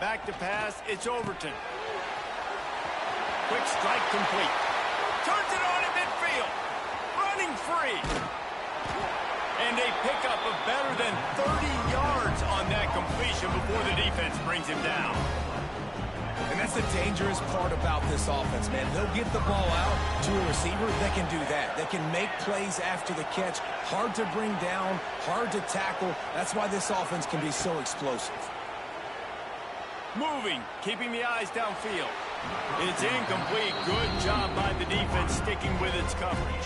Back to pass. It's Overton. Quick strike complete. Turns it on in midfield. Running free. And a pickup of better than 30 yards on that completion before the defense brings him down. And that's the dangerous part about this offense, man. They'll get the ball out to a receiver. They can do that. They can make plays after the catch. Hard to bring down, hard to tackle. That's why this offense can be so explosive. Moving, keeping the eyes downfield. It's incomplete. Good job by the defense sticking with its coverage.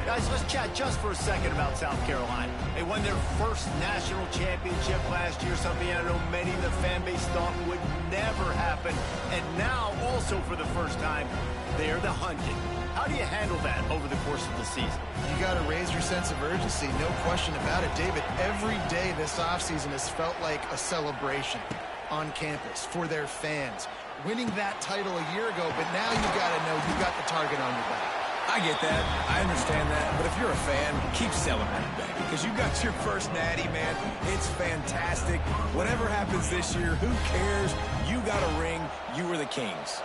Guys, let's chat just for a second about South Carolina. They won their first national championship last year, something I know many in the fan base thought would never happen. And now, also for the first time, they're the hunted. How do you handle that over the course of the season? You got to raise your sense of urgency, no question about it. David, every day this offseason has felt like a celebration on campus for their fans. Winning that title a year ago, but now you got to know you got the target on your back. I get that. I understand that. But if you're a fan, keep celebrating, baby, because you got your first natty, man. It's fantastic. Whatever happens this year, who cares? You got a ring. You were the Kings.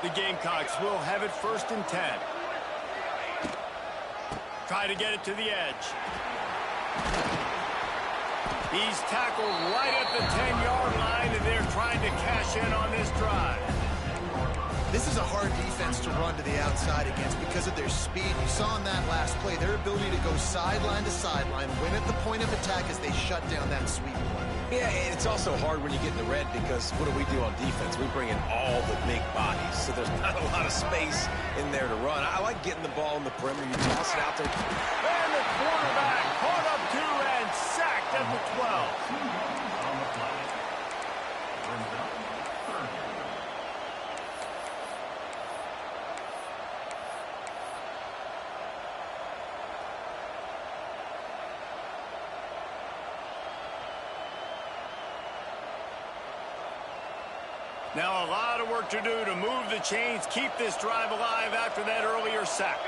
The Gamecocks will have it 1st and 10. Try to get it to the edge. He's tackled right at the 10-yard line, and they're trying to cash in on this drive. This is a hard defense to run to the outside against because of their speed. You saw in that last play their ability to go sideline to sideline, win at the point of attack as they shut down that sweep play. Yeah, and it's also hard when you get in the red because what do we do on defense? We bring in all the big bodies, so there's not a lot of space in there to run. I like getting the ball in the perimeter. You toss it out there. And the quarterback caught up to and sacked at the 12. Now a lot of work to do to move the chains, keep this drive alive after that earlier sack.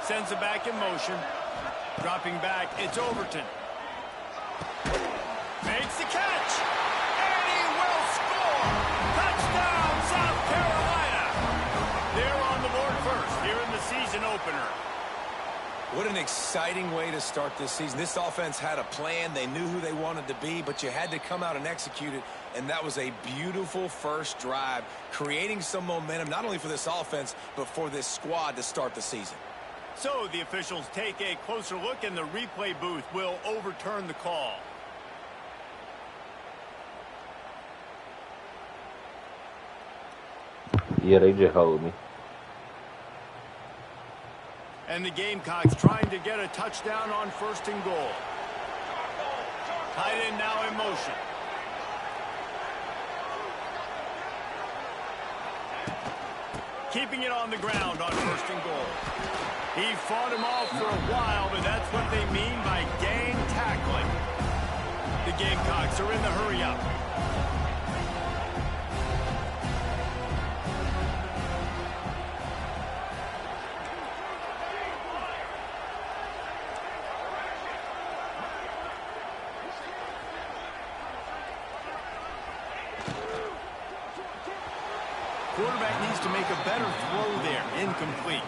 Sends it back in motion. Dropping back, it's Overton. Makes the catch. And he will score. Touchdown, South Carolina. They're on the board first here in the season opener. What an exciting way to start this season. This offense had a plan. They knew who they wanted to be, but you had to come out and execute it, and that was a beautiful first drive, creating some momentum, not only for this offense, but for this squad to start the season. So the officials take a closer look, and the replay booth will overturn the call. me. And the Gamecocks trying to get a touchdown on 1st and goal. Tight end now in motion. Keeping it on the ground on 1st and goal. He fought him off for a while, but that's what they mean by gang tackling. The Gamecocks are in the hurry-up. Quarterback needs to make a better throw there. Incomplete.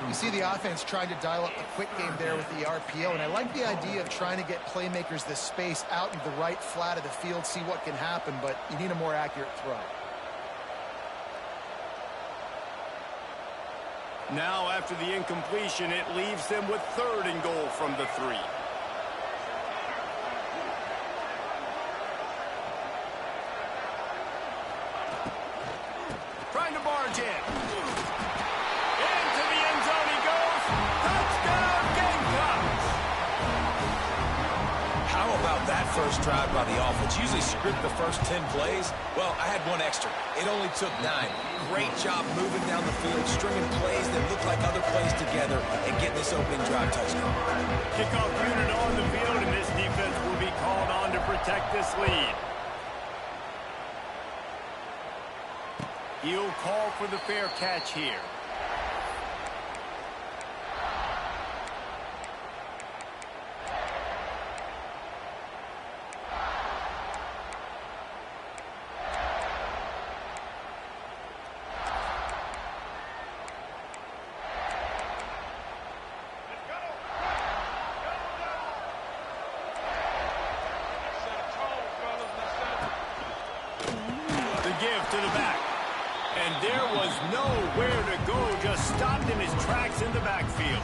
You see the offense trying to dial up the quick game there with the RPO, and I like the idea of trying to get playmakers this space out in the right flat of the field, see what can happen, but you need a more accurate throw. Now, after the incompletion, it leaves them with 3rd and goal from the 3. Trying to barge in. Into the end zone he goes. Touchdown, Gamecocks! How about that first drive by the offense? Usually script the first 10 plays. Well, I had one extra. It only took 9. Great job moving down the field, stringing plays that look like other plays together, and getting this opening drive touchdown. Kickoff unit on the field, and this defense will be called on to protect this lead. He'll call for the fair catch here. to the back. And there was nowhere to go, just stopped in his tracks in the backfield.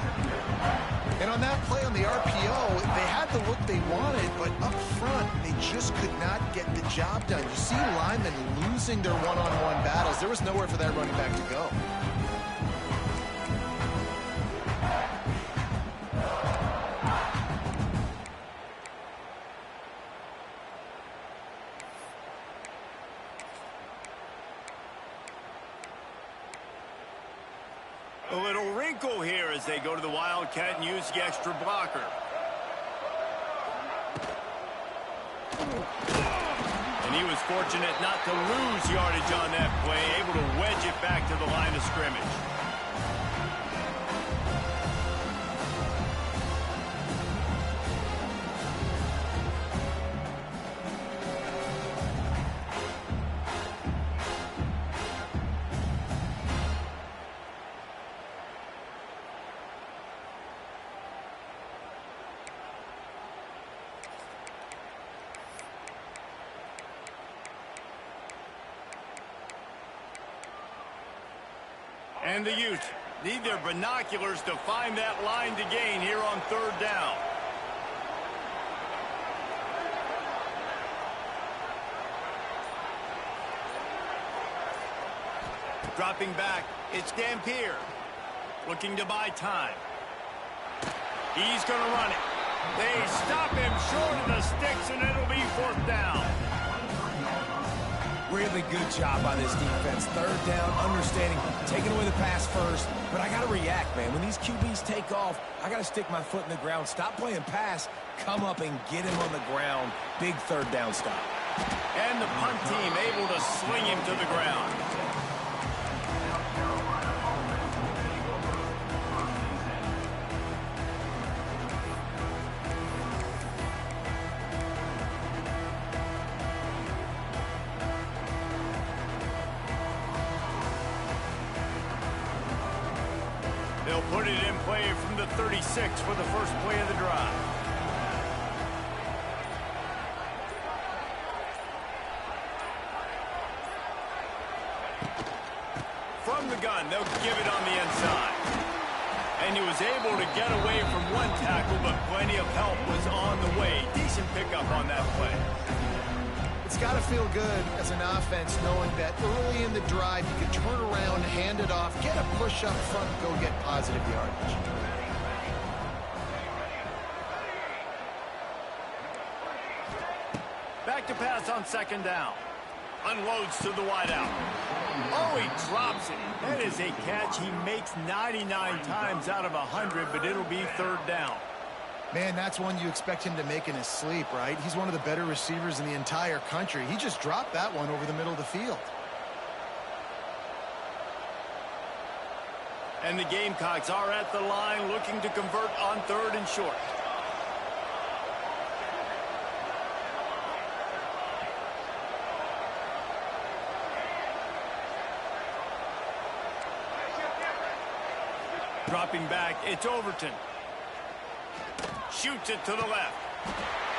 And on that play on the RPO, they had the look they wanted, but up front, they just could not get the job done. You see linemen losing their one-on-one battles. There was nowhere for that running back to go. A little wrinkle here as they go to the Wildcat and use the extra blocker. And he was fortunate not to lose yardage on that play, able to wedge it back to the line of scrimmage. And the youth need their binoculars to find that line to gain here on third down. Dropping back, it's Dampier. Looking to buy time. He's going to run it. They stop him short of the sticks, and it'll be fourth down. Really good job by this defense. Third down, understanding, taking away the pass first. But I got to react, man. When these QBs take off, I got to stick my foot in the ground. Stop playing pass. Come up and get him on the ground. Big third down stop. And the punt team able to sling him to the ground. They'll put it in play from the 36 for the first play of the drive. From the gun, they'll give it on the inside. And he was able to get away from one tackle, but plenty of help was on the way. Decent pickup on that play. It's got to feel good as an offense knowing that early in the drive you can turn around, hand it off, get a push up front, go get positive yardage. Back to pass on second down. Unloads to the wideout. Oh, he drops it. That is a catch he makes 99 times out of 100, but it'll be third down. Man, that's one you expect him to make in his sleep, right? He's one of the better receivers in the entire country. He just dropped that one over the middle of the field. And the Gamecocks are at the line looking to convert on third and short. Dropping back, it's Overton. Shoots it to the left.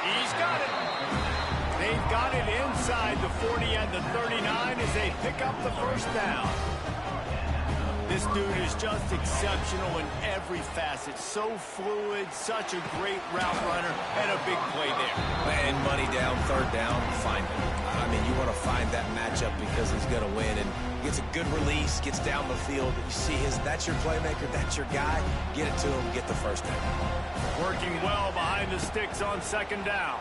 He's got it. They've got it inside the 40 and the 39 as they pick up the first down. This dude is just exceptional in every facet. So fluid, such a great route runner, and a big play there. And money down, third down, find him. I mean, you want to find that matchup because he's going to win. And gets a good release, gets down the field. You see that's your playmaker, that's your guy. Get it to him, get the first down. Working well behind the sticks on second down.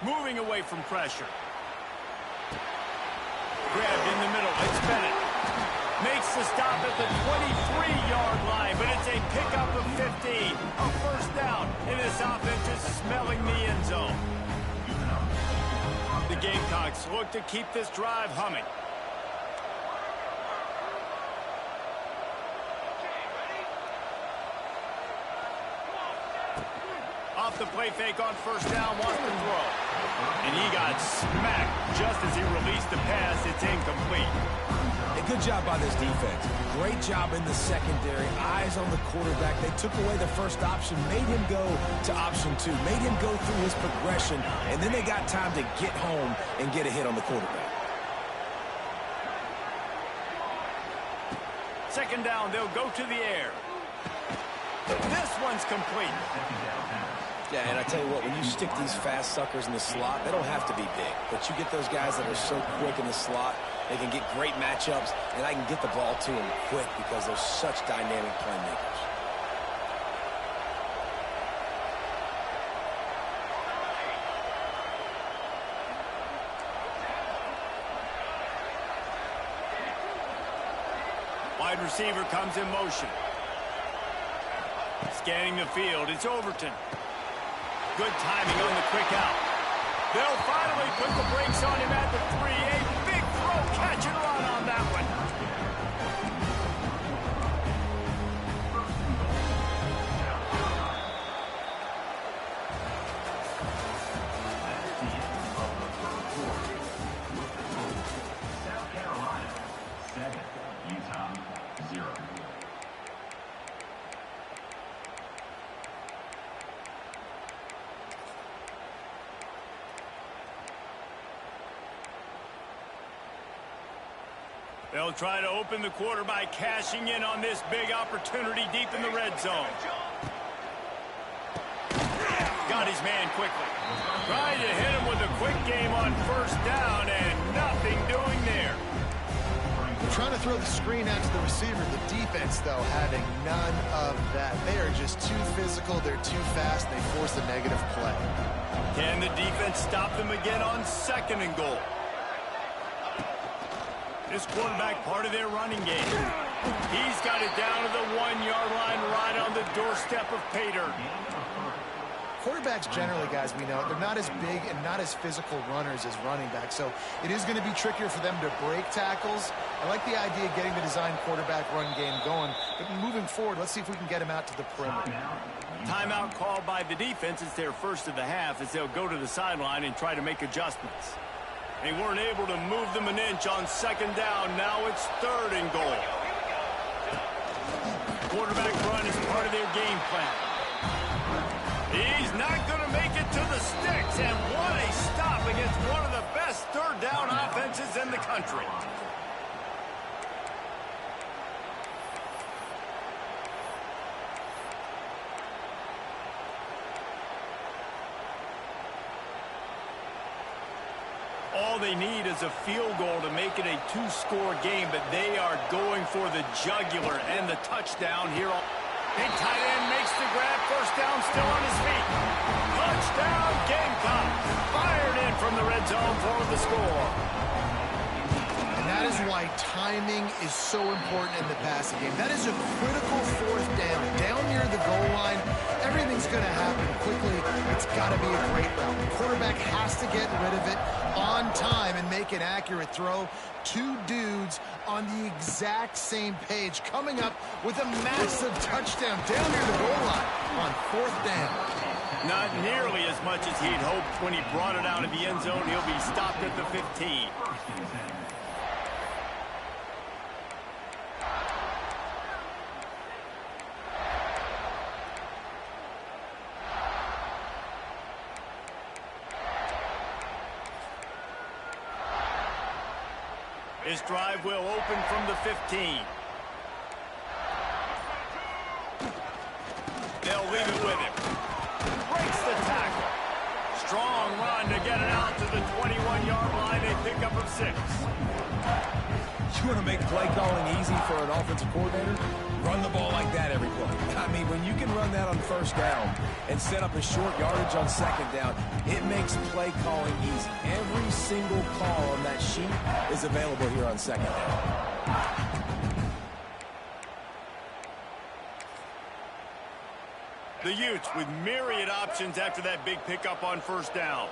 Moving away from pressure. Grabbed in the middle, it's Bennett. Makes the stop at the 23-yard line, but it's a pickup of 15. A first down, and this offense is smelling the end zone. The Gamecocks look to keep this drive humming. Off the play fake on first down, wants to throw. And he got smacked just as he released the pass. It's incomplete. A good job by this defense. Great job in the secondary. Eyes on the quarterback. They took away the first option, made him go to option 2, made him go through his progression, and then they got time to get home and get a hit on the quarterback. Second down, they'll go to the air. This one's complete. Yeah, and I tell you what, when you stick these fast suckers in the slot, they don't have to be big. But you get those guys that are so quick in the slot, they can get great matchups, and I can get the ball to them quick because they're such dynamic playmakers. Wide receiver comes in motion. Scanning the field, it's Overton. Good timing on the quick out. They'll finally put the brakes on him at the 3. A big throw, catch and run on that one. South Carolina, 7. Utah, 0. They'll try to open the quarter by cashing in on this big opportunity deep in the red zone. Got his man quickly. Trying to hit him with a quick game on first down and nothing doing there. They're trying to throw the screen out to the receiver. The defense, though, having none of that. They are just too physical. They're too fast. They force a negative play. Can the defense stop them again on second and goal? This quarterback part of their running game. He's got it down to the 1-yard line right on the doorstep of pay dirt. Quarterbacks generally, guys, we know, they're not as big and not as physical runners as running backs, so it is going to be trickier for them to break tackles. I like the idea of getting the design quarterback run game going, but moving forward, let's see if we can get him out to the perimeter. Timeout called by the defense. It's their first of the half as they'll go to the sideline and try to make adjustments. They weren't able to move them an inch on second down. Now it's third and goal. Quarterback run is part of their game plan. He's not going to make it to the sticks, and what a stop against one of the best third down offenses in the country. All they need is a field goal to make it a 2-score game, but they are going for the jugular and the touchdown here. Big tight end makes the grab. First down, still on his feet. Touchdown, Gamecock. Fired in from the red zone for the score. And that is why timing is so important in the passing game. That is a critical fourth down. Down near the goal line, everything's going to happen quickly. It's got to be a great route. The quarterback has to get rid of it on time and make an accurate throw. Two dudes on the exact same page coming up with a massive touchdown down near the goal line on fourth down. Not nearly as much as he'd hoped when he brought it out of the end zone. He'll be stopped at the 15. This drive will open from the 15. They'll leave it with him. Breaks the tackle. Strong run to get it out to the 21-yard line. A pickup of 6. You want to make play calling easy for an offensive coordinator? Run the ball like that every play. I mean, when you can run that on first down and set up a short yardage on second down, it makes play calling easy. Every single call on that sheet is available here on second down. The Utes with myriad options after that big pickup on first down.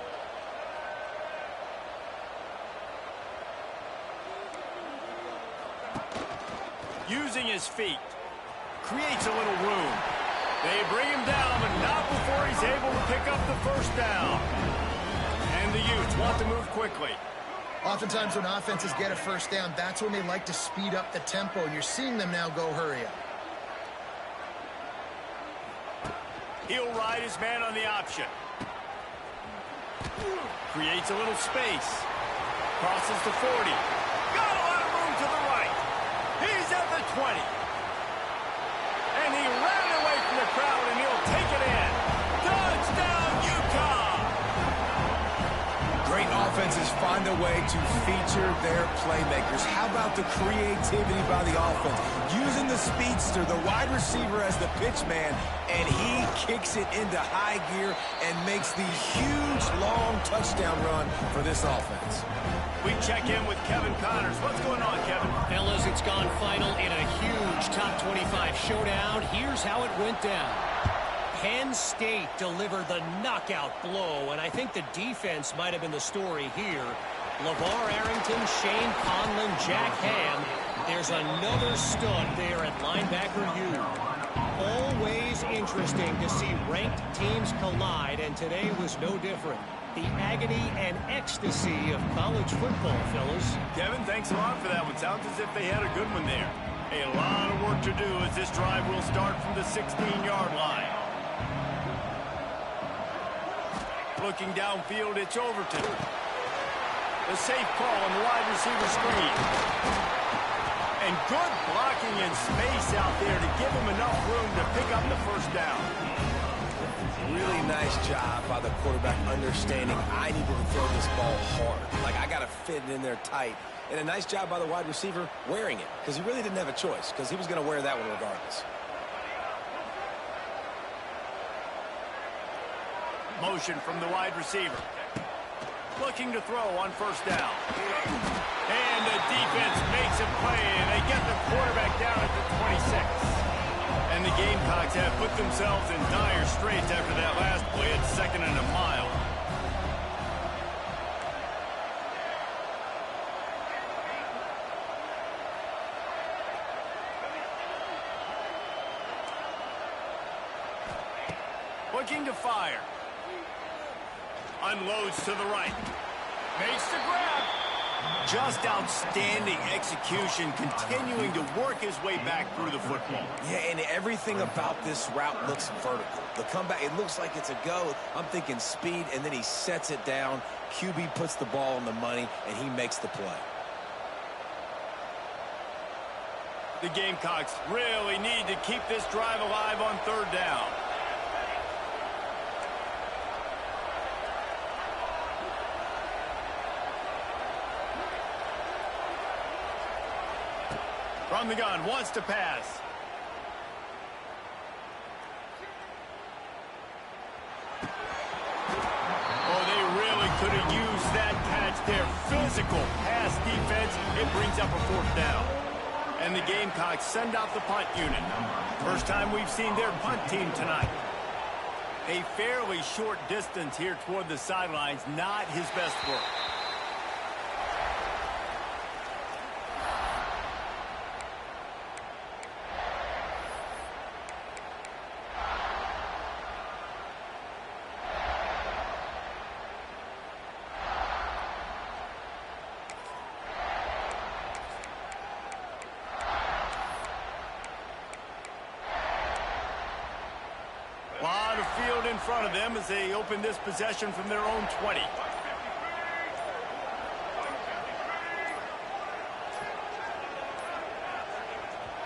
Using his feet. Creates a little room. They bring him down, but not before he's able to pick up the first down. And the Utes want to move quickly. Oftentimes when offenses get a first down, that's when they like to speed up the tempo, and you're seeing them now go hurry up. He'll ride his man on the option. Creates a little space. Crosses the 40. Got a lot of room to the right. He's at the 20. And he ran away from the crowd, and he'll take it in. Touchdown, Utah! Great offenses find a way to feature their playmakers. How about the creativity by the offense? Using the speedster, the wide receiver as the pitch man, and he kicks it into high gear and makes the huge, long touchdown run for this offense. We check in with Kevin Connors. What's going on, Kevin? Fellas, it's gone final in a huge top 25 showdown. Here's how it went down. Penn State delivered the knockout blow, and I think the defense might have been the story here. LeVar Arrington, Shane Conlon, Jack Ham. There's another stud there at linebacker U. Always interesting to see ranked teams collide, and today was no different. The agony and ecstasy of college football, fellas. Kevin, thanks a lot for that one. Sounds as if they had a good one there. A lot of work to do as this drive will start from the 16-yard line. Looking downfield, it's Overton. The safe call on the wide receiver screen. And good blocking in space out there to give him enough room to pick up the first down. Really nice job by the quarterback understanding I need to throw this ball hard. Like, I got to fit it in there tight. And a nice job by the wide receiver wearing it, because he really didn't have a choice, because he was going to wear that one regardless. Motion from the wide receiver. Looking to throw on first down. And the defense makes a play, and they get the quarterback down at the 26. And the Gamecocks have put themselves in dire straits after that last play at 2nd and a mile. Looking to fire. Unloads to the right. Makes the grab. Just outstanding execution, continuing to work his way back through the football. Yeah, and everything about this route looks vertical. The comeback, it looks like it's a go. I'm thinking speed, and then he sets it down. QB puts the ball on the money, and he makes the play. The Gamecocks really need to keep this drive alive on third down. From the gun, wants to pass. Oh, they really could have used that catch there. Physical pass defense. It brings up a fourth down. And the Gamecocks send out the punt unit. First time we've seen their punt team tonight. A fairly short distance here toward the sidelines. Not his best work. Lot of field in front of them as they open this possession from their own 20.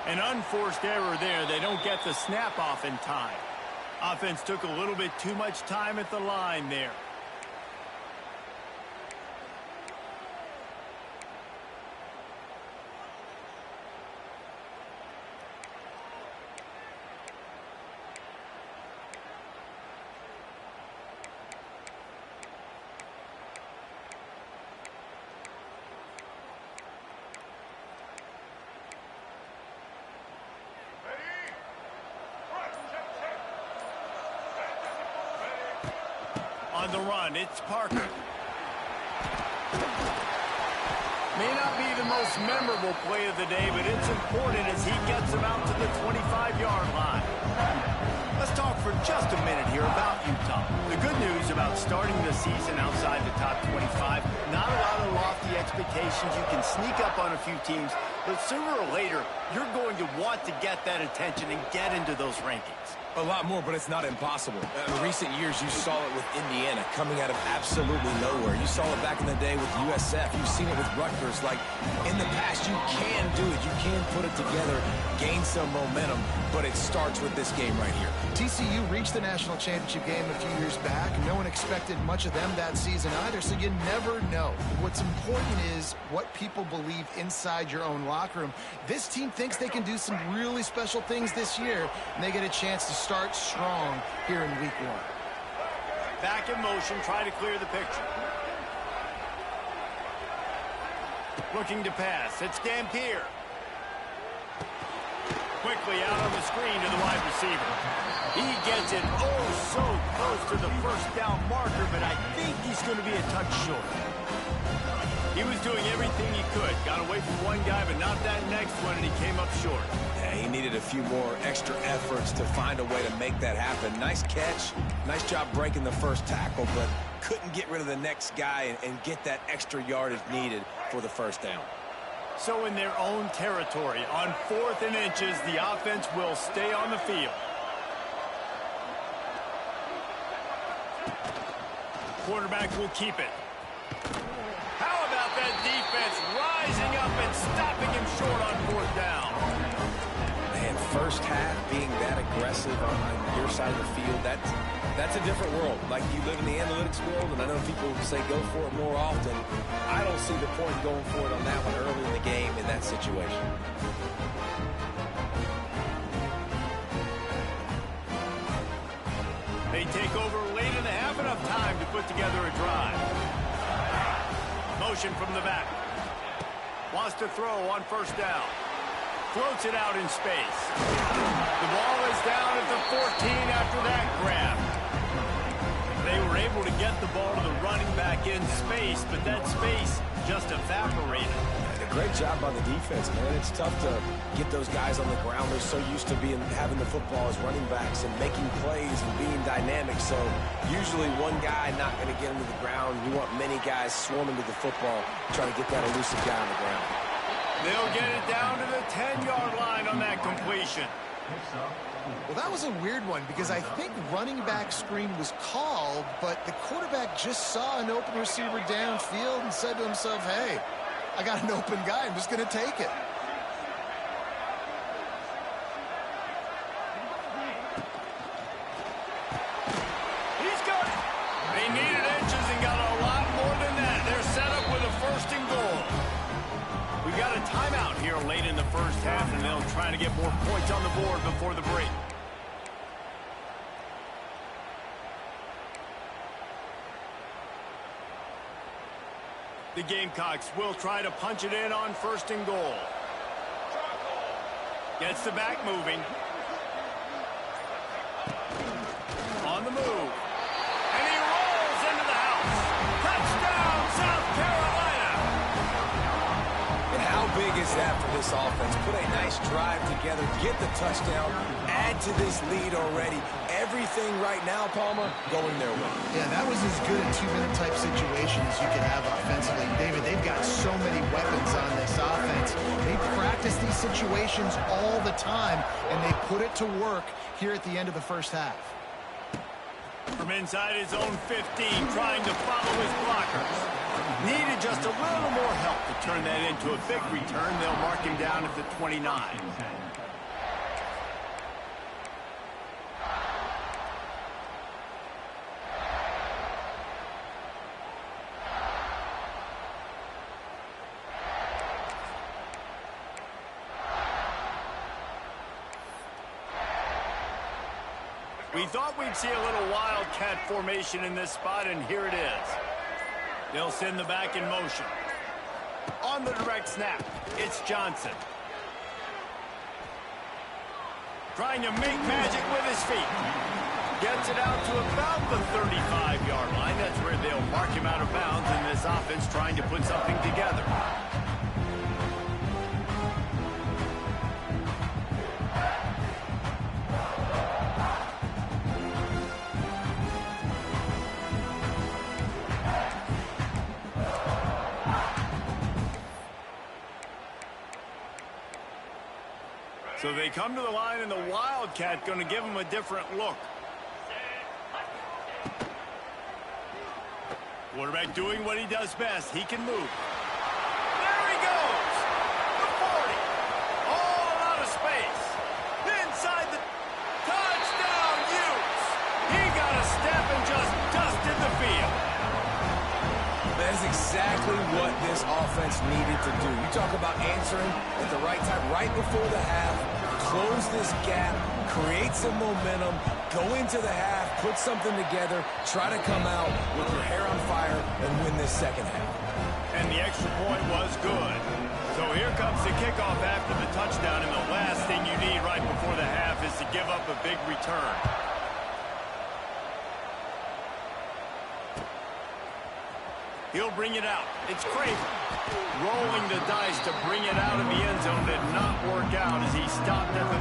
An unforced error there. They don't get the snap off in time. Offense took a little bit too much time at the line there. On the run, it's Parker. May not be the most memorable play of the day, but it's important as he gets him out to the 25-yard line. Let's talk for just a minute here about Utah. The good news about starting the season outside the top 25, not a lot of lofty expectations. You can sneak up on a few teams, but sooner or later, you're going to want to get that attention and get into those rankings. A lot more, but it's not impossible. In recent years, you saw it with Indiana coming out of absolutely nowhere. You saw it back in the day with USF. You've seen it with Rutgers. Like, in the past, you can do it. You can put it together, gain some momentum, but it starts with this game right here. TCU reached the national championship game a few years back. No one expected much of them that season either, so you never know. What's important is what people believe inside your own locker room. This team thinks they can do some really special things this year, and they get a chance to start strong here in week 1. Back in motion, trying to clear the picture. Looking to pass. It's Dampier. Quickly out on the screen to the wide receiver. He gets it so close to the first down marker, but I think he's going to be a touch short. He was doing everything he could. Got away from one guy, but not that next one, and he came up short. Yeah, he needed a few more extra efforts to find a way to make that happen. Nice catch. Nice job breaking the first tackle, but couldn't get rid of the next guy and get that extra yardage needed for the first down. So in their own territory, on 4th and inches, the offense will stay on the field. Quarterback will keep it. How about that defense rising up and stopping him short on 4th down? Man, first half being that aggressive on your side of the field, that's a different world. Like, you live in the analytics world, and I know people say go for it more often. I don't see the point going for it on that one early in the game in that situation. They take over late in the half, enough time to put together a drive. Motion from the back. Wants to throw on 1st down. Floats it out in space. The ball is down at the 14 after that grab. They were able to get the ball to the running back in space, but that space just evaporated. A great job by the defense, man. It's tough to get those guys on the ground. They're so used to having the football as running backs and making plays and being dynamic. So usually one guy not going to get into the ground. You want many guys swarming to the football, trying to get that elusive guy on the ground. They'll get it down to the 10-yard line on that completion. Well, that was a weird one because I think running back screen was called, but the quarterback just saw an open receiver downfield and said to himself, hey, I got an open guy. I'm just going to take it. He's got it. They needed inches and got a lot more than that. They're set up with a 1st and goal. We've got a timeout here late in the first half, and they'll try to get more points on the board before the break. The Gamecocks will try to punch it in on 1st and goal. Gets the back moving. On the move. And he rolls into the house. Touchdown, South Carolina! And how big is that for this offense? Put a nice drive together, get the touchdown, add to this lead already. Everything right now, Palmer, going their way. Yeah, that was as good a 2-minute type situation as you could have offensively. David, they've got so many weapons on this offense. They practice these situations all the time, and they put it to work here at the end of the first half. From inside his own 15, trying to follow his blockers. Needed just a little more help to turn that into a big return. They'll mark him down at the 29. We thought we'd see a little wildcat formation in this spot, and here it is. They'll send the back in motion. On the direct snap, it's Johnson. Trying to make magic with his feet. Gets it out to about the 35-yard line. That's where they'll mark him out of bounds, and this offense trying to put something together. So they come to the line, and the Wildcat going to give them a different look. Quarterback doing what he does best. He can move. There he goes. The 40. All out of space. Inside the touchdown Utes. He got a step and just dusted the field. That is exactly what this offense needed to do. You talk about answering at the right time, right before the half, close this gap, create some momentum, go into the half, put something together, try to come out with your hair on fire and win this second half. And the extra point was good. So here comes the kickoff after the touchdown, and the last thing you need right before the half is to give up a big return. He'll bring it out. It's Craven. Rolling the dice to bring it out of the end zone did not work out as he stopped at the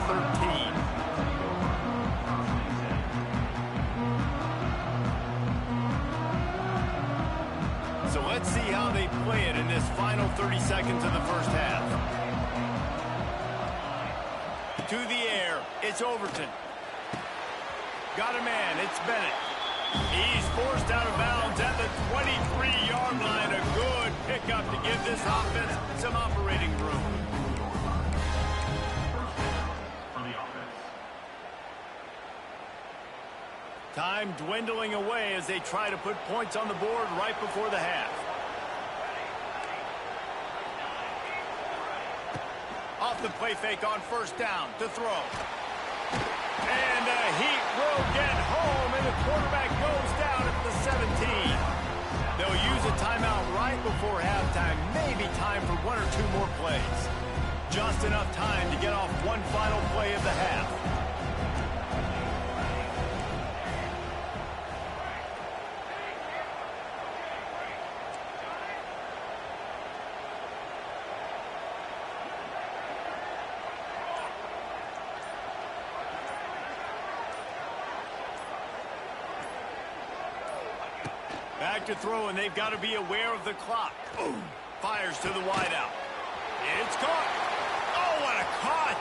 13. So let's see how they play it in this final 30 seconds of the first half. To the air, it's Overton. Got a man, it's Bennett. He's forced out of bounds at the 23-yard line. A good pickup to give this offense some operating room. Time dwindling away as they try to put points on the board right before the half. Off the play fake on first down to throw. And the heat will get home, and the quarterback goes down at the 17. They'll use a timeout right before halftime. Maybe time for one or two more plays. Just enough time to get off one final play of the half. Back to throw, and they've got to be aware of the clock. Boom. Fires to the wideout. It's caught. Oh, what a caught.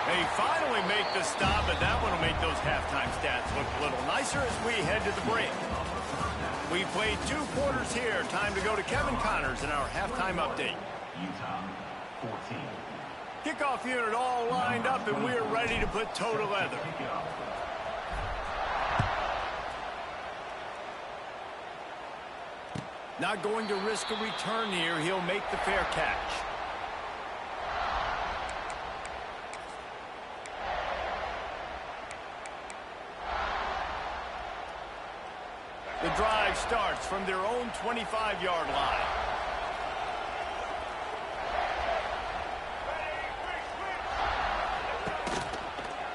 They finally make the stop, but that one will make those halftime stats look a little nicer as we head to the break. We played 2 quarters here. Time to go to Kevin Connors in our halftime update. Utah 14. Kickoff unit all lined up, and we're ready to put toe to leather. Not going to risk a return here. He'll make the fair catch. The drive starts from their own 25-yard line.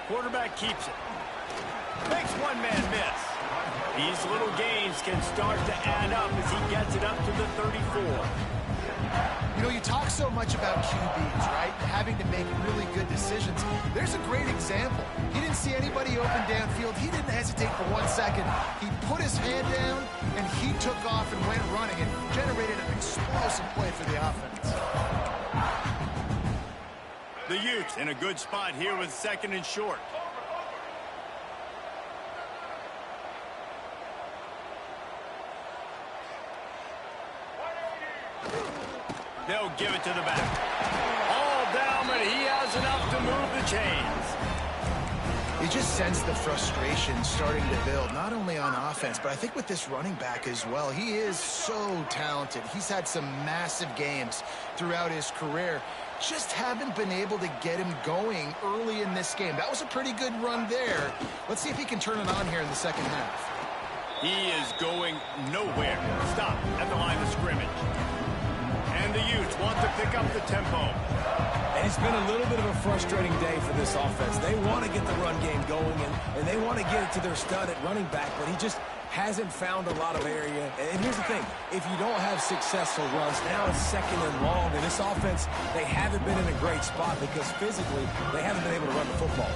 Quarterback keeps it. Makes one man miss. These little gains can start to add up as he gets it up to the 34. You know, you talk so much about QBs, right? Having to make really good decisions. There's a great example. He didn't see anybody open downfield. He didn't hesitate for 1 second. He put his hand down, and he took off and went running and generated an explosive play for the offense. The Utes in a good spot here with 2nd and short. They'll give it to the back. All down, but he has enough to move the chains. You just sense the frustration starting to build, not only on offense, but I think with this running back as well. He is so talented. He's had some massive games throughout his career. Just haven't been able to get him going early in this game. That was a pretty good run there. Let's see if he can turn it on here in the second half. He is going nowhere. Stop at the line of scrimmage. And the Utes want to pick up the tempo. And it's been a little bit of a frustrating day for this offense. They want to get the run game going, and they want to get it to their stud at running back, but he just hasn't found a lot of area. And here's the thing. If you don't have successful runs, now it's 2nd and long. And this offense, they haven't been in a great spot because physically they haven't been able to run the football.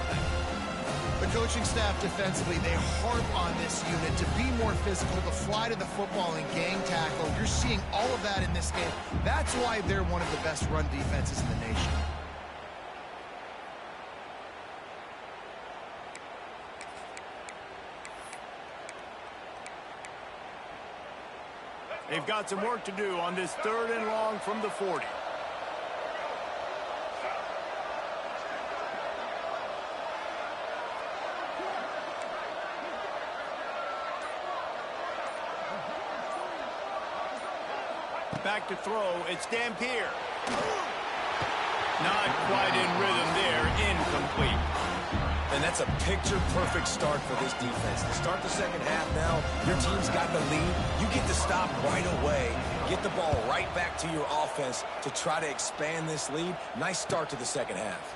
The coaching staff defensively, they harp on this unit to be more physical, to fly to the football and gang tackle. You're seeing all of that in this game. That's why they're one of the best run defenses in the nation. They've got some work to do on this 3rd and long from the 40. Back to throw, it's Dampier. Not quite in rhythm there, incomplete. And that's a picture-perfect start for this defense. To start the second half now, your team's got the lead. You get to stop right away, get the ball right back to your offense to try to expand this lead. Nice start to the second half.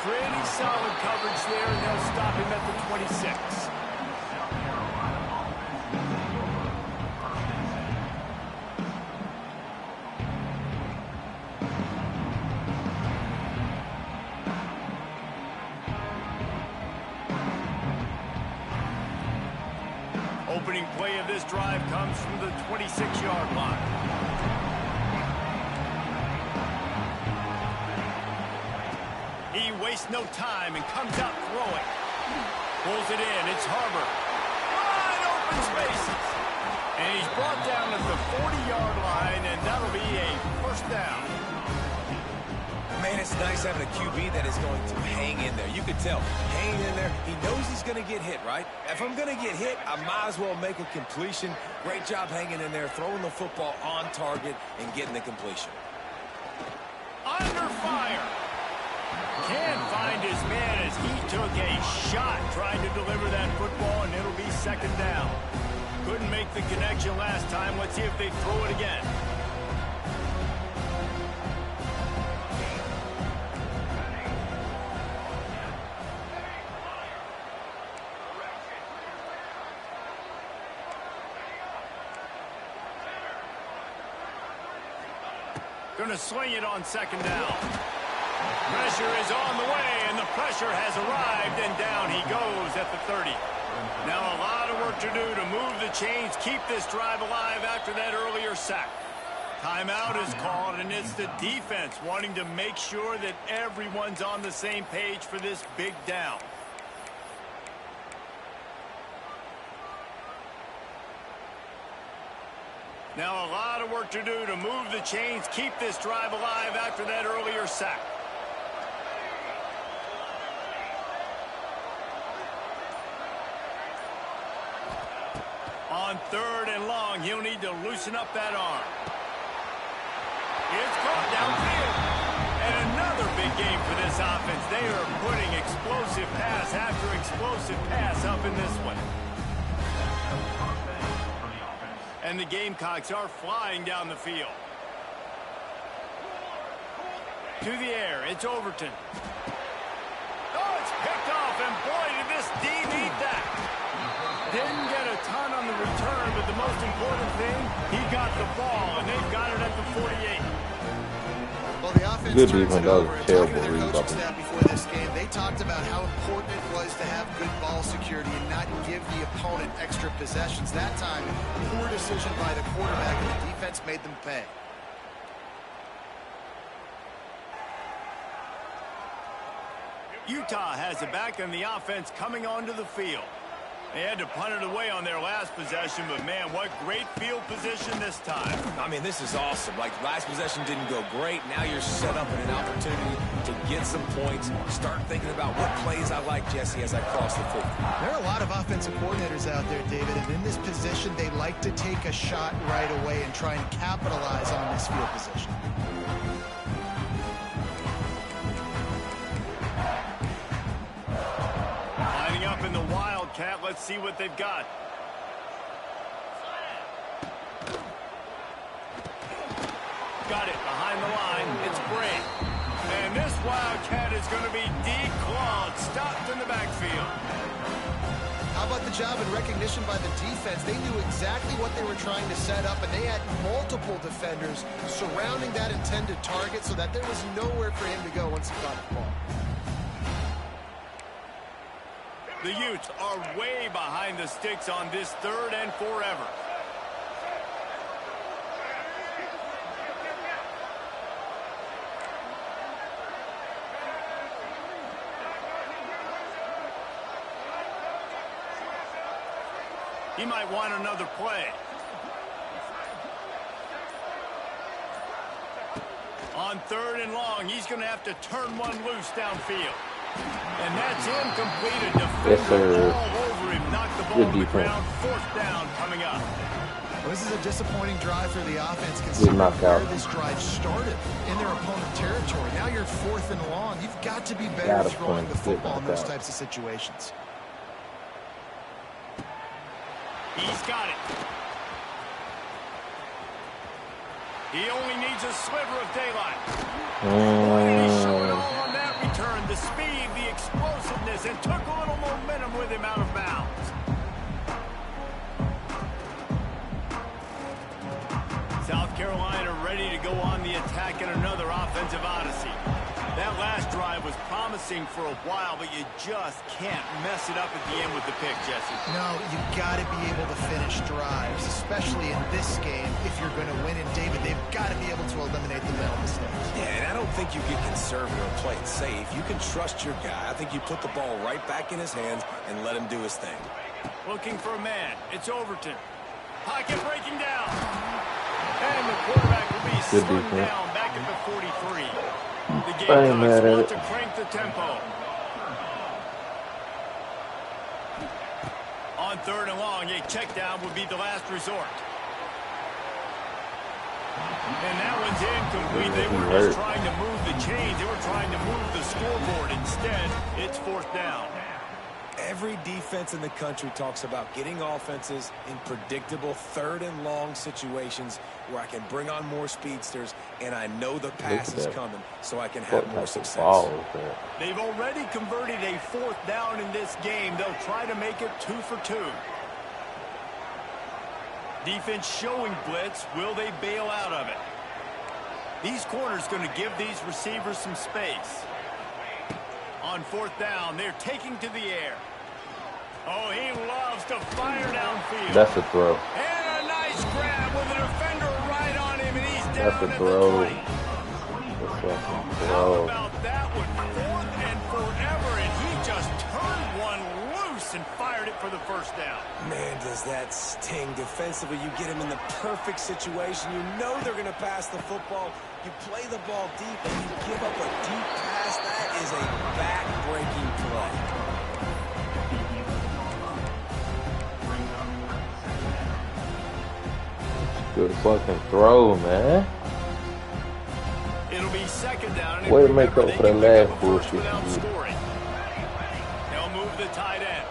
Pretty solid coverage there, and they'll stop him at the 26. Opening play of this drive comes from the 26-yard line. He wastes no time and comes out throwing. Pulls it in. It's Harbor. Wide open spaces. And he's brought down at the 40-yard line, and that'll be a first down. Man, it's nice having a QB that is going to hang in there. You can tell, hanging in there, he knows he's going to get hit, right? If I'm going to get hit, I might as well make a completion. Great job hanging in there, throwing the football on target and getting the completion. Under fire. Can't find his man as he took a shot trying to deliver that football, and it'll be second down. Couldn't make the connection last time. Let's see if they throw it again. Going to swing it on second down. Pressure is on the way, and the pressure has arrived, and down he goes at the 30. Now a lot of work to do to move the chains, keep this drive alive after that earlier sack. Timeout is called, and it's the defense wanting to make sure that everyone's on the same page for this big down. Now a lot of work to do to move the chains, keep this drive alive after that earlier sack. On 3rd and long, he'll need to loosen up that arm. It's caught downfield. And another big game for this offense. They are putting explosive pass after explosive pass up in this one. And the Gamecocks are flying down the field. To the air, it's Overton. Oh, it's picked off, and boy, did this D need that. Didn't get a ton on the return, but the most important thing, he got the ball, and they've got it at the 48. Well, the offense turns it over, and talking to their coaching staff before this game, they talked about how important it was to have good ball security and not give the opponent extra possessions. That time, poor decision by the quarterback, and the defense made them pay. Utah has it back, and the offense coming onto the field. They had to punt it away on their last possession, but man, what great field position this time. I mean, this is awesome. Like, last possession didn't go great. Now you're set up in an opportunity to get some points. Start thinking about what plays I like, Jesse, as I cross the field. There are a lot of offensive coordinators out there, David, and in this position, they like to take a shot right away and try and capitalize on this field position. Lining up in the Wildcat, let's see what they've got. Got it behind the line. It's Bray. And this Wildcat is going to be declawed, stopped in the backfield. How about the job and recognition by the defense? They knew exactly what they were trying to set up, and they had multiple defenders surrounding that intended target so that there was nowhere for him to go once he got the ball. The Utes are way behind the sticks on this 3rd and forever. He might want another play. On 3rd and long, he's going to have to turn one loose downfield. And that's incomplete. A defender all over him. Knocked the ball to the ground. 4th down coming up. Well, this is a disappointing drive for the offense considering where this drive started in their opponent territory. Now you're 4th and long. You've got to be better throwing the football in those types of situations. He's got it. He only needs a sliver of daylight. Boy, did he show it all on that return. The speed, the explosiveness, and took a little momentum with him out of bounds. South Carolina ready to go on the attack in another offensive odyssey. That last drive was promising for a while, but you just can't mess it up at the end with the pick, Jesse. No, you've got to be able to finish drives, especially in this game. If you're going to win, and David, they've got to be able to eliminate the mental mistakes. Yeah, and I don't think you get conservative or play it safe. You can trust your guy. I think you put the ball right back in his hands and let him do his thing. Looking for a man. It's Overton. Pocket breaking down. And the quarterback will be slung down back at the 43. The Gamecocks want to crank the tempo. On 3rd and long, a check down would be the last resort. And that one's incomplete. They were just trying to move the chains. They were trying to move the scoreboard. Instead, it's 4th down. Every defense in the country talks about getting offenses in predictable 3rd and long situations where I can bring on more speedsters and I know the pass is coming so I can have more success. They've already converted a 4th down in this game. They'll try to make it 2 for 2. Defense showing blitz. Will they bail out of it? These corners going to give these receivers some space. On 4th down, they're taking to the air. Oh, he loves to fire downfield. That's a throw. And a nice grab with a defender right on him, and he's down That's a at throw. the 20. How about that one? 4th and forever, and he just turned one loose and fired it for the 1st down. Man, does that sting. Defensively, you get him in the perfect situation. You know they're going to pass the football. You play the ball deep, and you give up a deep pass. That is a back-breaking play. Good fucking throw, man. It'll be 2nd down. Way to make up for that last bullshit. They'll move the tight end.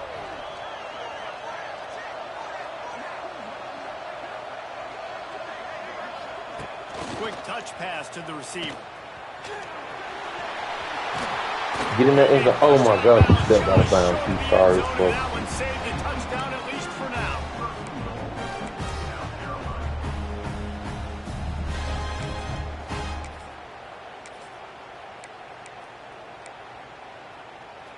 Quick touch pass to the receiver. Get in that end zone. Oh my God, he stepped out of bounds. He's sorry as fuck. That one saved a touchdown at least for now.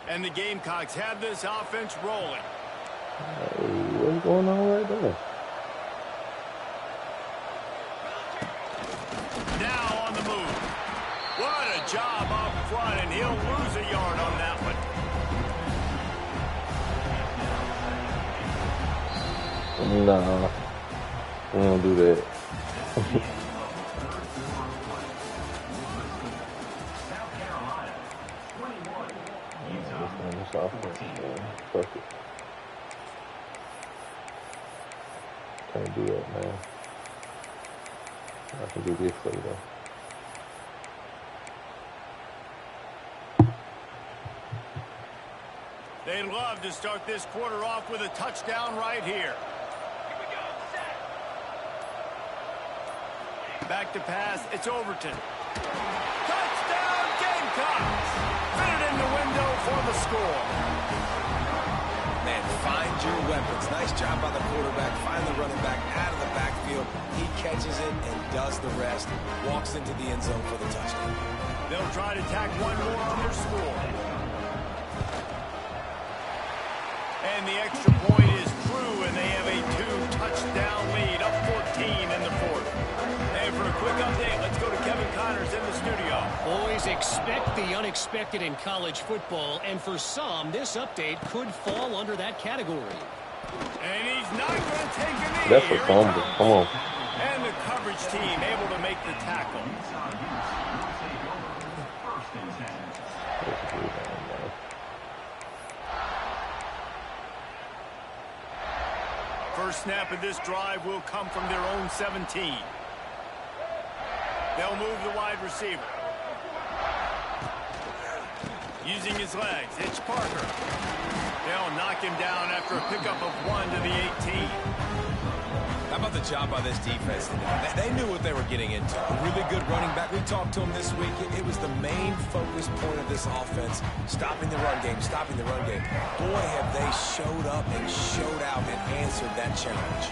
And the Gamecocks have this offense rolling. What's going on right there? Now on the move. What a job up front, and he'll lose a yard on that one. Nah, we don't do that. Fuck it. Can't do that, man. I can do this for you, though. They'd love to start this quarter off with a touchdown right here. Back to pass. It's Overton. Touchdown, Gamecocks! Fit it in the window for the score. Man, find your weapons. Nice job by the quarterback. Find the running back out of the backfield. He catches it and does the rest. Walks into the end zone for the touchdown. They'll try to tack one more on their score. And the extra point is true, and they have a 2-touchdown lead, up 14 in the 4th. And for a quick update, let's go to Kevin Connors in the studio. Boys, expect the unexpected in college football, and for some, this update could fall under that category. And he's not going to take a knee. That's a fumble. Come on. And the coverage coverage team able to make the tackle. First snap of this drive will come from their own 17. They'll move the wide receiver. Using his legs, it's Parker. They'll knock him down after a pickup of 1 to the 18. How about the job by this defense? They knew what they were getting into. A really good running back. We talked to him this week. It was the main focus point of this offense, stopping the run game, stopping the run game. Boy, have they showed up and showed out and answered that challenge.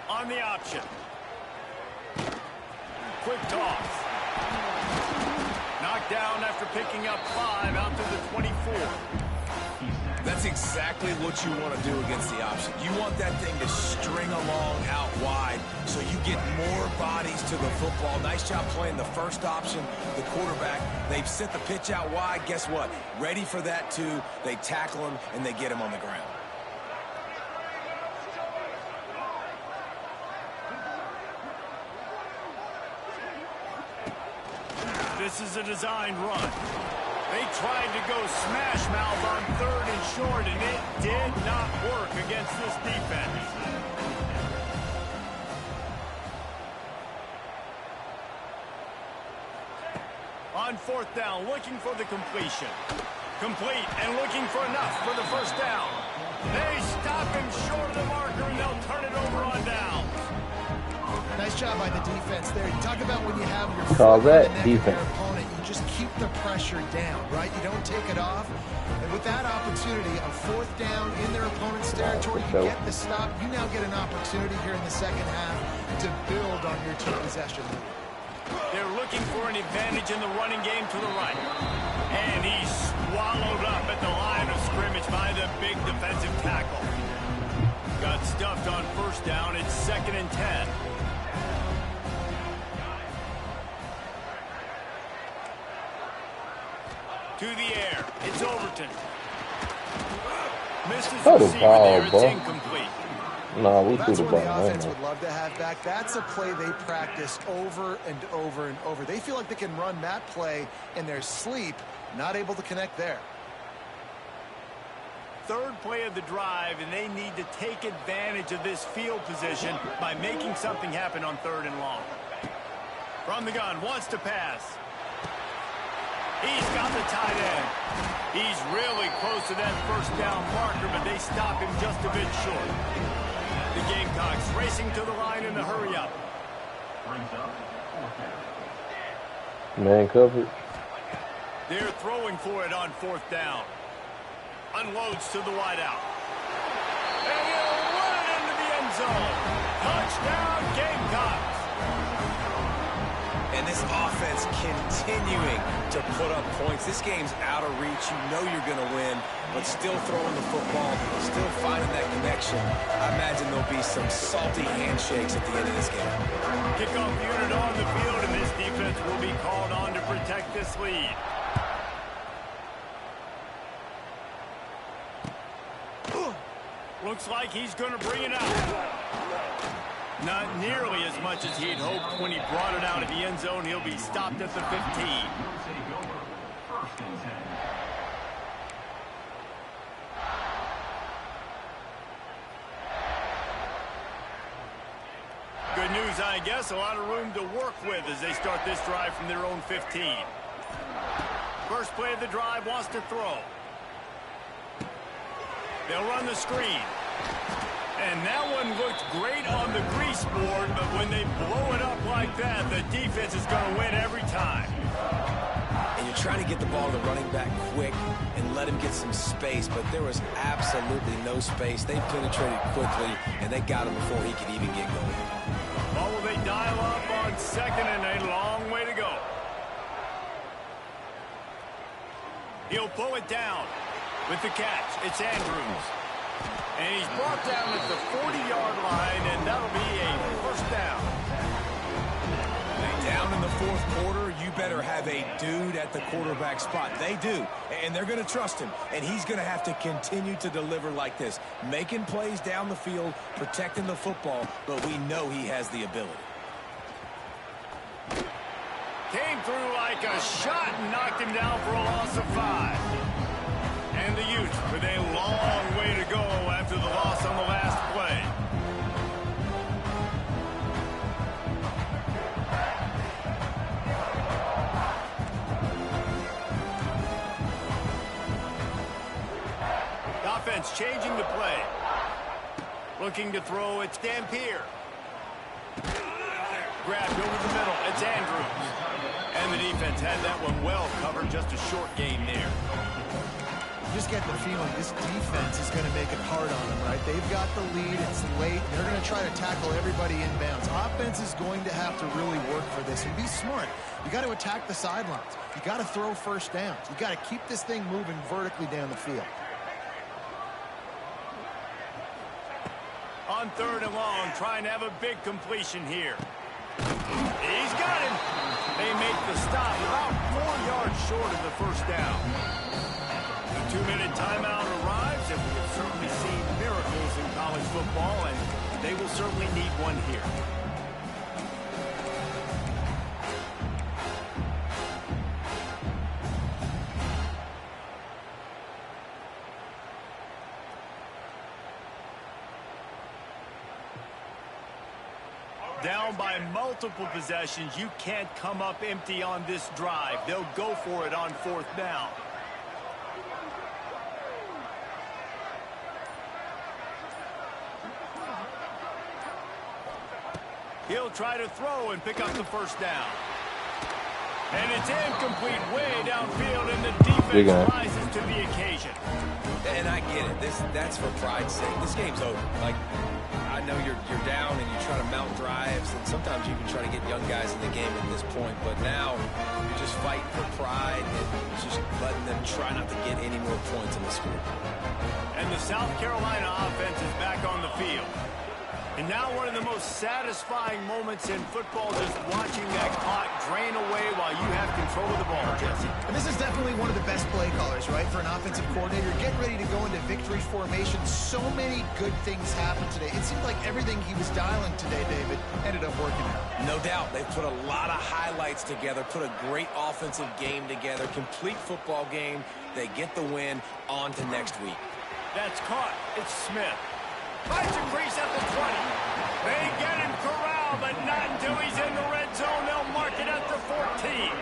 On the option. Quick toss. Knocked down after picking up 5 out to the 24. That's exactly what you want to do against the option. You want that thing to string along out wide so you get more bodies to the football. Nice job playing the first option, the quarterback. They've sent the pitch out wide. Guess what? Ready for that too. They tackle him and they get him on the ground. This is a designed run. They tried to go smash mouth on 3rd and short, and it did not work against this defense. On 4th down, looking for the completion. Complete and looking for enough for the first down. They stop him short of the marker, and they'll turn it over on downs. Nice job by the defense there. You talk about when you have your Call foot on that the neck defense. of your opponent, you just keep the pressure down, right? You don't take it off. And with that opportunity, a 4th down in their opponent's territory, you get the stop. You now get an opportunity here in the second half to build on your 2-possession lead. They're looking for an advantage in the running game to the right. And he's swallowed up at the line of scrimmage by the big defensive tackle. Got stuffed on 1st down. It's 2nd and 10. To the air. It's Overton. Missed his Throw the receiver ball, there. It's bro. incomplete. No, we threw That's the what ball. the I offense know. would love to have back. That's a play they practice over and over and over. They feel like they can run that play in their sleep, not able to connect there. 3rd play of the drive, and they need to take advantage of this field position by making something happen on 3rd and long. From the gun, wants to pass. He's got the tight end. He's really close to that 1st down marker, but they stop him just a bit short. The Gamecocks racing to the line in a hurry-up. Man coverage. They're throwing for it on 4th down. Unloads to the wideout. And he'll run it into the end zone. Touchdown, Gamecocks. And this offense continuing to put up points. This game's out of reach. You know you're going to win, but still throwing the football, still finding that connection. I imagine there'll be some salty handshakes at the end of this game. Kickoff unit on the field, and this defense will be called on to protect this lead. Looks like he's going to bring it out. Not nearly as much as he'd hoped when he brought it out of the end zone. He'll be stopped at the 15. Good news, I guess. A lot of room to work with as they start this drive from their own 15. First play of the drive, wants to throw. They'll run the screen. And that one looked great on the grease board, but when they blow it up like that, the defense is going to win every time. And you're trying to get the ball to the running back quick and let him get some space, but there was absolutely no space. They penetrated quickly, and they got him before he could even get going. Ball will they dial up on 2nd and a long way to go. He'll pull it down with the catch. It's Andrews. And he's brought down at the 40-yard line, and that'll be a 1st down. Down in the fourth quarter, you better have a dude at the quarterback spot. They do, and they're going to trust him, and he's going to have to continue to deliver like this, making plays down the field, protecting the football, but we know he has the ability. Came through like a shot and knocked him down for a loss of 5. And the Utes with a long way to go after the loss on the last play. Offense changing the play. Looking to throw, it's Dampier. Grabbed over the middle, it's Andrews. And the defense had that one well covered, just a short gain there. Just get the feeling this defense is going to make it hard on them, right? They've got the lead, it's late, they're going to try to tackle everybody inbounds. Offense is going to have to really work for this and be smart. You got to attack the sidelines. You got to throw first downs. You got to keep this thing moving vertically down the field. On 3rd and long, trying to have a big completion here. He's got him. They make the stop about 4 yards short of the first down. The 2-minute timeout arrives, and we have certainly seen miracles in college football, and they will certainly need one here. Down by multiple possessions, you can't come up empty on this drive. They'll go for it on 4th down. He'll try to throw and pick up the first down. And it's incomplete way downfield, and the defense rises to the occasion. And I get it. That's for pride's sake. This game's over. Like, I know you're down and you try to mount drives, and sometimes you even try to get young guys in the game at this point. But now you're just fighting for pride and just letting them try not to get any more points in the score. And the South Carolina offense is back on the field. And now one of the most satisfying moments in football, just watching that clock drain away while you have control of the ball, Jesse. And this is definitely one of the best play callers, right, for an offensive coordinator. Getting ready to go into victory formation. So many good things happened today. It seemed like everything he was dialing today, David, ended up working out. No doubt. They've put a lot of highlights together, put a great offensive game together, complete football game. They get the win. On to next week. That's caught. It's Smith. Finds a crease at the 20. They get him corralled, but not until he's in the red zone. They'll mark it at the 14.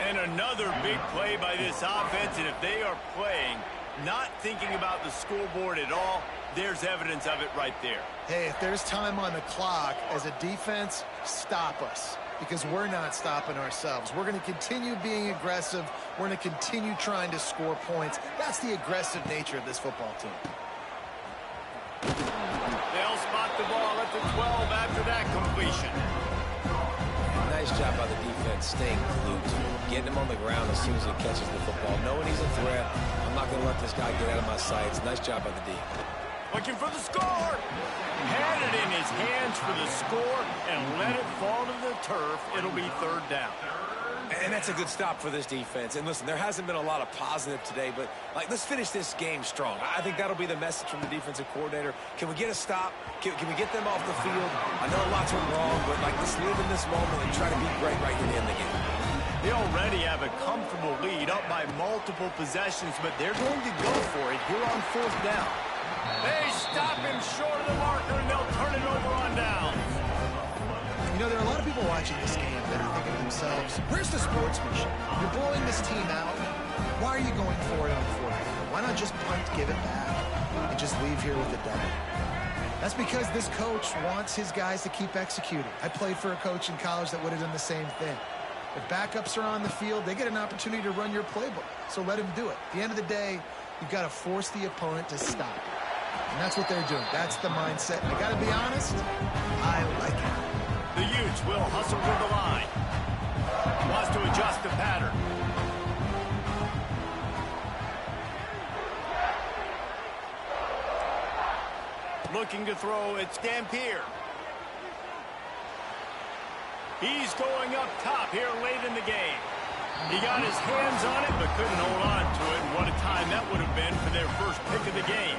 And another big play by this offense, and if they are playing, not thinking about the scoreboard at all, there's evidence of it right there. Hey, if there's time on the clock, as a defense, stop us. Because we're not stopping ourselves. We're going to continue being aggressive. We're going to continue trying to score points. That's the aggressive nature of this football team. They'll spot the ball at the 12 after that completion. Nice job by the defense staying glued to him, getting him on the ground as soon as he catches the football, knowing he's a threat. I'm not going to let this guy get out of my sights. Nice job by the D. Looking for the score. Had it in his hands for the score and let it fall to the turf. It'll be 3rd down. And that's a good stop for this defense. And listen, there hasn't been a lot of positive today, but let's finish this game strong. I think that'll be the message from the defensive coordinator. Can we get a stop? Can we get them off the field? I know lots went wrong, but let's live in this moment and try to be great right here in the game. They already have a comfortable lead, up by multiple possessions, but they're going to go for it here on 4th down. They stop him short of the marker, and they'll turn it over on down. You know, there are a lot of people watching this game that are thinking to themselves, where's the sportsmanship? You're blowing this team out. Why are you going for it on 4th down? Why not just punt, give it back, and just leave here with the W? That's because this coach wants his guys to keep executing. I played for a coach in college that would have done the same thing. If backups are on the field, they get an opportunity to run your playbook. So let him do it. At the end of the day, you've got to force the opponent to stop. And that's what they're doing. That's the mindset. And I got to be honest, I like it. The Utes will hustle to the line. Wants to adjust the pattern. Looking to throw, it's Dampier. He's going up top here late in the game. He got his hands on it, but couldn't hold on to it. What a time that would have been for their first pick of the game.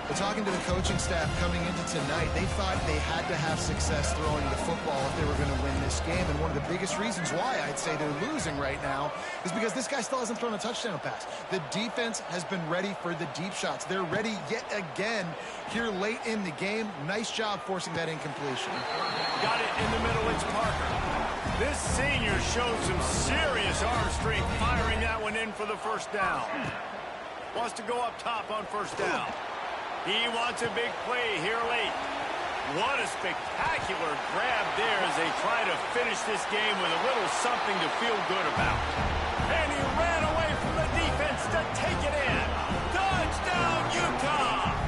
But talking to the coaching staff coming into tonight, they thought they had to have success throwing the football if they were going to win this game. And one of the biggest reasons why I'd say they're losing right now is because this guy still hasn't thrown a touchdown pass. The defense has been ready for the deep shots. They're ready yet again here late in the game. Nice job forcing that incompletion. Got it in the middle. It's Parker. This senior showed some serious arm strength firing that one in for the first down. Wants to go up top on first down. He wants a big play here late. What a spectacular grab there as they try to finish this game with a little something to feel good about. And he ran away from the defense to take it in. Touchdown, Utah!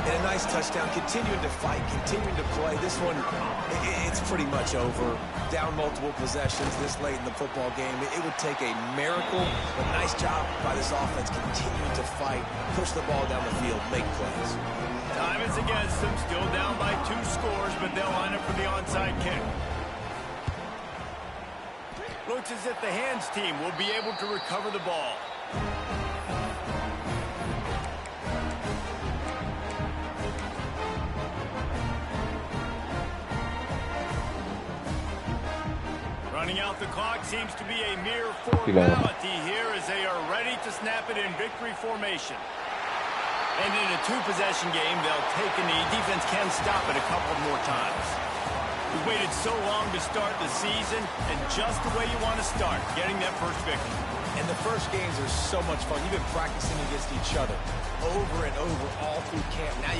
And a nice touchdown, continuing to fight, continuing to play. This one, it's pretty much over. Down multiple possessions this late in the football game. It would take a miracle, but nice job by this offense continuing to fight, push the ball down the field, make plays. Time is against them, still down by 2 scores, but they'll line up for the onside kick. Looks as if the hands team will be able to recover the ball. Running out the clock seems to be a mere formality here as they are ready to snap it in victory formation. And in a 2-possession game, they'll take a knee. Defense can stop it a couple more times. We've waited so long to start the season, and just the way you want to start, getting that first victory. And the first games are so much fun. You've been practicing against each other over and over all through camp. Now